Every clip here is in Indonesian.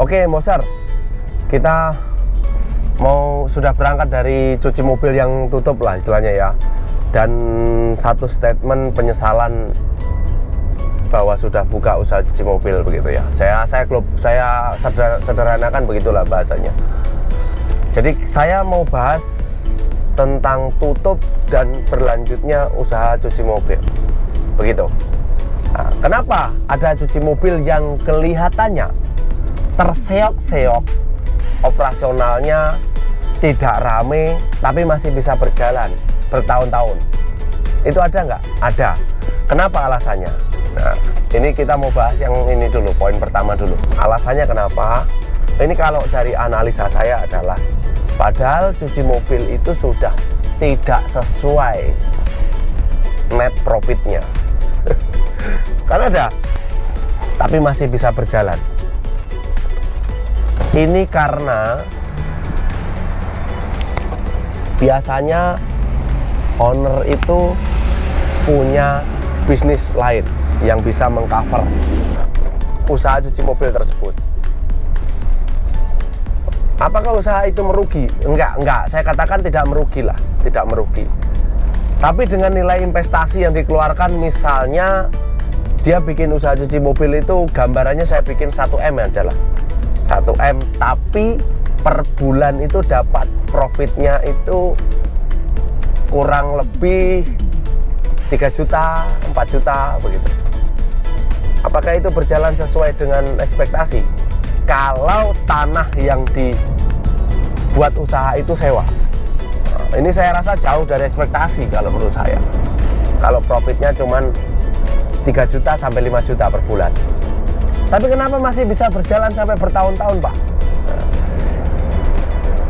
Oke, Moser, kita sudah berangkat dari cuci mobil yang tutup lah istilahnya ya, dan satu statement penyesalan bahwa sudah buka usaha cuci mobil begitu ya. Saya sederhanakan begitulah bahasanya. Jadi saya mau bahas tentang tutup dan berlanjutnya usaha cuci mobil begitu. Nah, kenapa ada cuci mobil yang kelihatannya terseok-seok, operasionalnya tidak rame tapi masih bisa berjalan bertahun-tahun? Itu ada nggak? Ada. Kenapa alasannya? Nah, ini kita mau bahas yang ini dulu, poin pertama dulu. Alasannya kenapa? Ini kalau dari analisa saya adalah, padahal cuci mobil itu sudah tidak sesuai net profitnya. Kan ada, tapi masih bisa berjalan. Ini karena biasanya owner itu punya bisnis lain yang bisa mengcover usaha cuci mobil tersebut. Apakah usaha itu merugi? Enggak. Saya katakan tidak merugi lah, tidak merugi. Tapi dengan nilai investasi yang dikeluarkan, misalnya dia bikin usaha cuci mobil itu, gambarannya saya bikin 1M aja lah, 1M, tapi per bulan itu dapat profitnya itu kurang lebih 3 juta, 4 juta begitu. Apakah itu berjalan sesuai dengan ekspektasi? Kalau tanah yang dibuat usaha itu sewa, ini saya rasa jauh dari ekspektasi kalau menurut saya. Kalau profitnya cuman 3 juta sampai 5 juta per bulan. Tapi kenapa masih bisa berjalan sampai bertahun-tahun, Pak?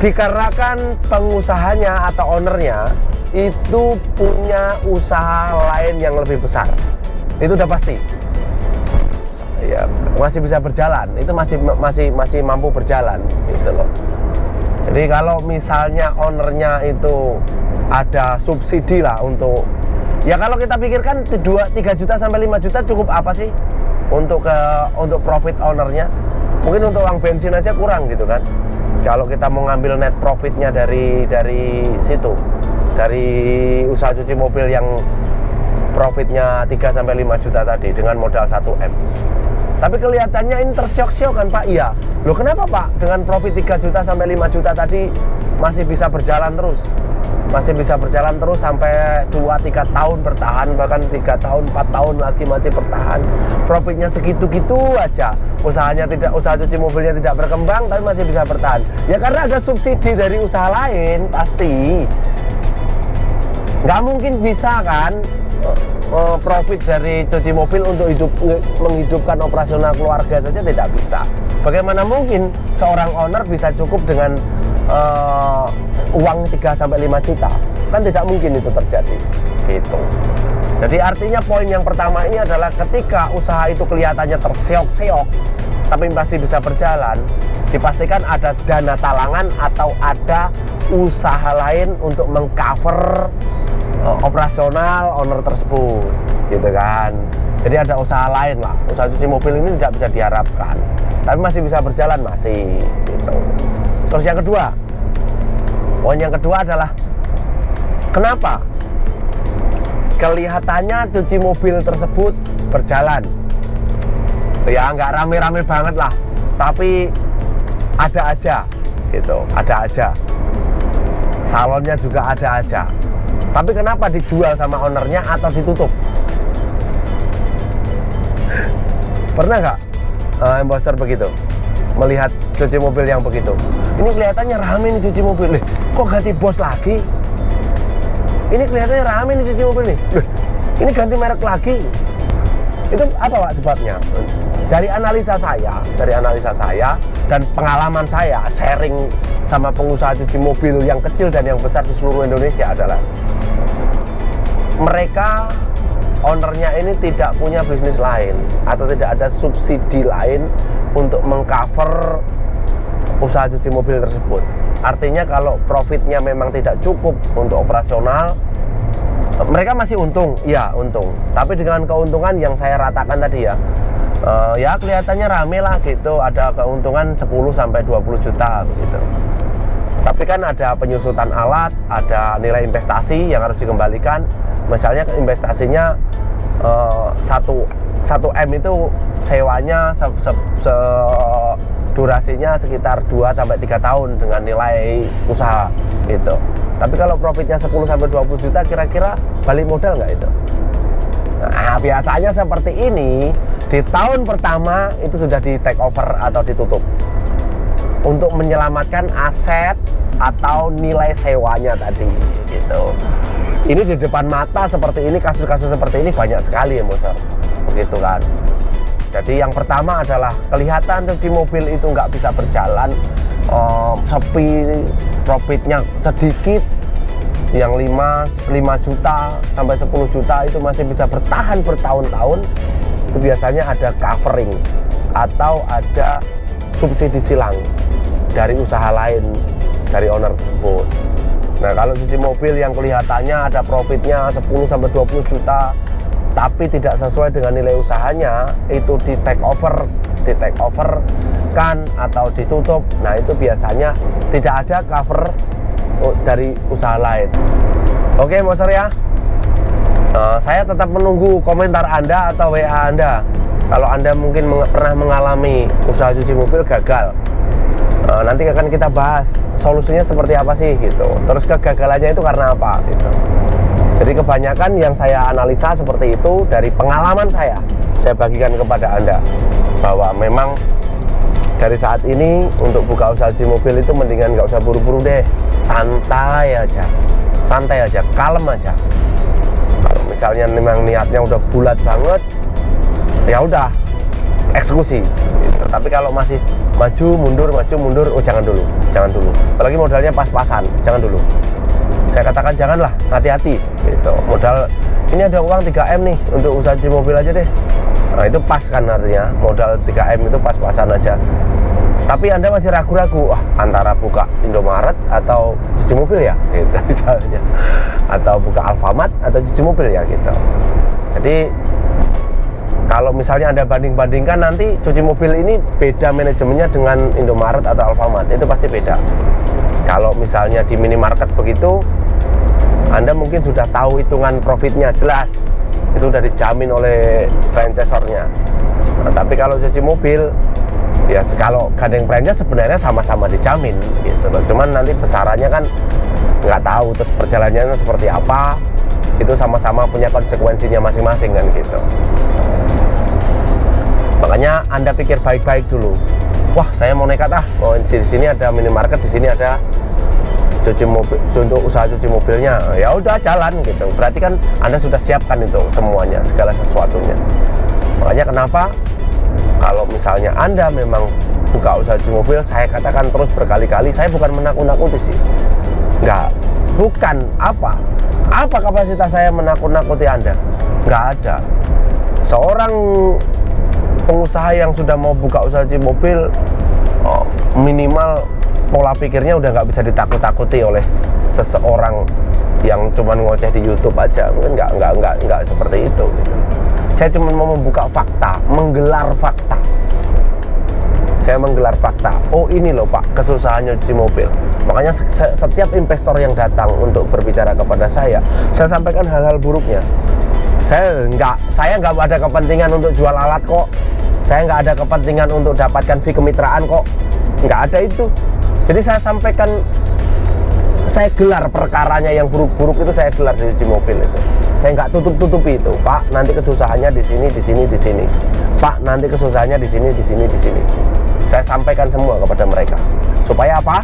Dikarenakan pengusahanya atau ownernya itu punya usaha lain yang lebih besar. Itu udah pasti. Ya, masih bisa berjalan. Itu masih mampu berjalan gitu loh. Jadi kalau misalnya ownernya itu ada subsidi lah untuk, ya kalau kita pikirkan 3 juta sampai 5 juta cukup apa sih untuk profit ownernya? Mungkin untuk uang bensin aja kurang gitu kan. Kalau kita mau ngambil net profitnya dari situ, dari usaha cuci mobil yang profitnya 3 sampai 5 juta tadi dengan modal 1M. Tapi kelihatannya ini tersiok-siok kan, Pak? Iya. Loh, kenapa, Pak? Dengan profit 3 juta sampai 5 juta tadi masih bisa berjalan terus? Masih bisa berjalan terus sampai 2-3 tahun bertahan, bahkan 3 tahun, 4 tahun lagi masih bertahan. Profitnya segitu-gitu aja. Usaha cuci mobilnya tidak berkembang tapi masih bisa bertahan. Ya karena ada subsidi dari usaha lain, pasti. Nggak mungkin bisa kan profit dari cuci mobil untuk menghidupkan operasional keluarga saja, tidak bisa. Bagaimana mungkin seorang owner bisa cukup dengan uang 3-5 juta? Kan tidak mungkin itu terjadi gitu. Jadi artinya poin yang pertama ini adalah ketika usaha itu kelihatannya terseok-seok tapi masih bisa berjalan, dipastikan ada dana talangan atau ada usaha lain untuk mengcover operasional owner tersebut gitu kan. Jadi ada usaha lain lah. Usaha cuci mobil ini tidak bisa diharapkan, tapi masih bisa berjalan, masih gitu. Terus yang kedua, poin yang kedua adalah kenapa kelihatannya cuci mobil tersebut berjalan, ya nggak rame-rame banget lah, tapi ada aja gitu, ada aja. Salonnya juga ada aja. Tapi kenapa dijual sama ownernya atau ditutup? Pernah nggak investor begitu melihat cuci mobil yang begitu? Ini kelihatannya rame nih cuci mobil, kok ganti bos lagi? Ini kelihatannya rame nih cuci mobil nih, ini ganti merek lagi. Itu apa, Pak, sebabnya? Dari analisa saya dan pengalaman saya sharing sama pengusaha cuci mobil yang kecil dan yang besar di seluruh Indonesia adalah mereka, ownernya ini tidak punya bisnis lain atau tidak ada subsidi lain untuk mengcover usaha cuci mobil tersebut. Artinya kalau profitnya memang tidak cukup untuk operasional, mereka masih untung, ya untung. Tapi dengan keuntungan yang saya ratakan tadi ya, Ya kelihatannya rame lah gitu, ada keuntungan 10-20 juta begitu. Tapi kan ada penyusutan alat, ada nilai investasi yang harus dikembalikan. Misalnya investasinya 1 M itu sewanya durasinya sekitar 2-3 tahun dengan nilai usaha gitu. Tapi kalau profitnya 10-20 juta, kira-kira balik modal nggak itu? Nah, biasanya seperti ini di tahun pertama itu sudah di take over atau ditutup untuk menyelamatkan aset atau nilai sewanya tadi gitu. Ini di depan mata seperti ini, kasus-kasus seperti ini banyak sekali ya Moser, begitu kan. Jadi yang pertama adalah kelihatan cuci mobil itu nggak bisa berjalan, sepi, profitnya sedikit, yang 5 juta sampai 10 juta itu masih bisa bertahan bertahun-tahun. Itu biasanya ada covering atau ada subsidi silang dari usaha lain, dari owner tersebut. Nah, kalau cuci mobil yang kelihatannya ada profitnya 10-20 juta tapi tidak sesuai dengan nilai usahanya, itu di take over kan atau ditutup. Nah, itu biasanya tidak ada cover dari usaha lain. Oke, Moser ya. Saya tetap menunggu komentar Anda atau WA Anda. Kalau Anda mungkin pernah mengalami usaha cuci mobil gagal, nanti akan kita bahas solusinya seperti apa sih gitu. Terus kegagalannya itu karena apa gitu. Jadi kebanyakan yang saya analisa seperti itu dari pengalaman saya bagikan kepada Anda bahwa memang dari saat ini untuk buka usaha cuci mobil itu mendingan nggak usah buru-buru deh, santai aja, kalem aja. Kalau misalnya memang niatnya udah bulat banget, ya udah eksekusi gitu. Tapi kalau masih maju mundur, oh jangan dulu. Apalagi modalnya pas-pasan, jangan dulu. Saya katakan janganlah, hati-hati gitu. Modal ini ada uang 3M nih untuk usaha cuci mobil aja deh. Nah, itu pas kan artinya, modal 3M itu pas-pasan aja. Tapi Anda masih ragu-ragu, antara buka Indomaret atau cuci mobil ya gitu misalnya. Atau buka Alfamart atau cuci mobil ya gitu. Jadi kalau misalnya Anda banding-bandingkan, nanti cuci mobil ini beda manajemennya dengan Indomaret atau Alfamart, itu pasti beda. Kalau misalnya di minimarket begitu, Anda mungkin sudah tahu hitungan profitnya jelas, itu sudah dijamin oleh franchisornya. Nah, tapi kalau cuci mobil, ya kalau gandeng franchise sebenarnya sama-sama dijamin gitu loh. Cuman nanti besarannya kan nggak tahu, terus perjalanannya seperti apa, itu sama-sama punya konsekuensinya masing-masing kan gitu. Makanya Anda pikir baik-baik dulu. Wah, saya mau nekat di sini ada minimarket, di sini ada cuci mobil, untuk usaha cuci mobilnya. Ya udah jalan gitu. Berarti kan Anda sudah siapkan itu semuanya, segala sesuatunya. Makanya kenapa kalau misalnya Anda memang buka usaha cuci mobil, saya katakan terus berkali-kali, saya bukan menakut-nakuti sih. Bukan apa kapasitas saya menakut-nakuti Anda? Nggak ada. Seorang pengusaha yang sudah mau buka usaha cuci mobil, minimal pola pikirnya udah nggak bisa ditakut-takuti oleh seseorang yang cuma ngoceh di YouTube aja. Mungkin nggak seperti itu gitu. Saya cuma mau membuka fakta, menggelar fakta. Saya menggelar fakta. Oh, ini loh Pak kesusahannya cuci mobil. Makanya setiap investor yang datang untuk berbicara kepada saya sampaikan hal-hal buruknya. Saya nggak ada kepentingan untuk jual alat kok. Saya nggak ada kepentingan untuk dapatkan fee kemitraan kok. Nggak ada itu. Jadi saya sampaikan, saya gelar perkaranya yang buruk-buruk itu, saya gelar di cuci mobil itu. Saya nggak tutup-tutupi itu. Pak, nanti kesusahannya di sini. Pak, nanti kesusahannya di sini. Saya sampaikan semua kepada mereka. Supaya apa?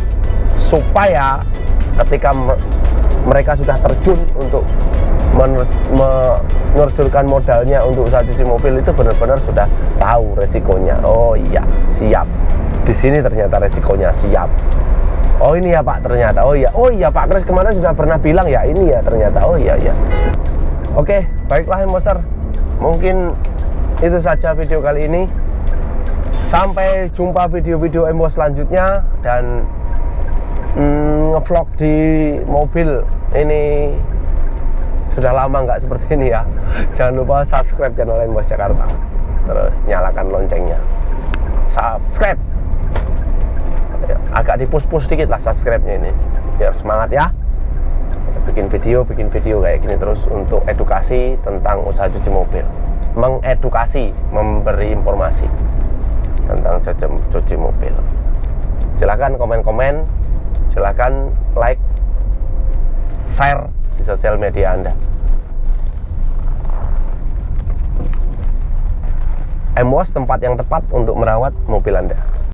Supaya ketika mereka sudah terjun untuk menerjunkan modalnya untuk usaha cuci mobil, itu benar-benar sudah tahu resikonya. Oh iya, siap. Di sini ternyata resikonya, siap. Oh ini ya Pak ternyata. Oh iya Pak Kris kemarin sudah pernah bilang ya ini ya ternyata. Oh iya. Oke, baiklah Moser. Mungkin itu saja video kali ini. Sampai jumpa video-video Embos selanjutnya. Dan ngevlog di mobil ini sudah lama nggak seperti ini ya. Jangan lupa subscribe channel Embos Jakarta. terus nyalakan loncengnya, subscribe. Agak di-push dikit lah subscribe-nya ini, biar semangat ya. Bikin video kayak gini terus untuk edukasi tentang usaha cuci mobil, mengedukasi, memberi informasi tentang cuci mobil. Silahkan komen-komen, silahkan like, share di sosial media Anda. M-Wash tempat yang tepat untuk merawat mobil Anda.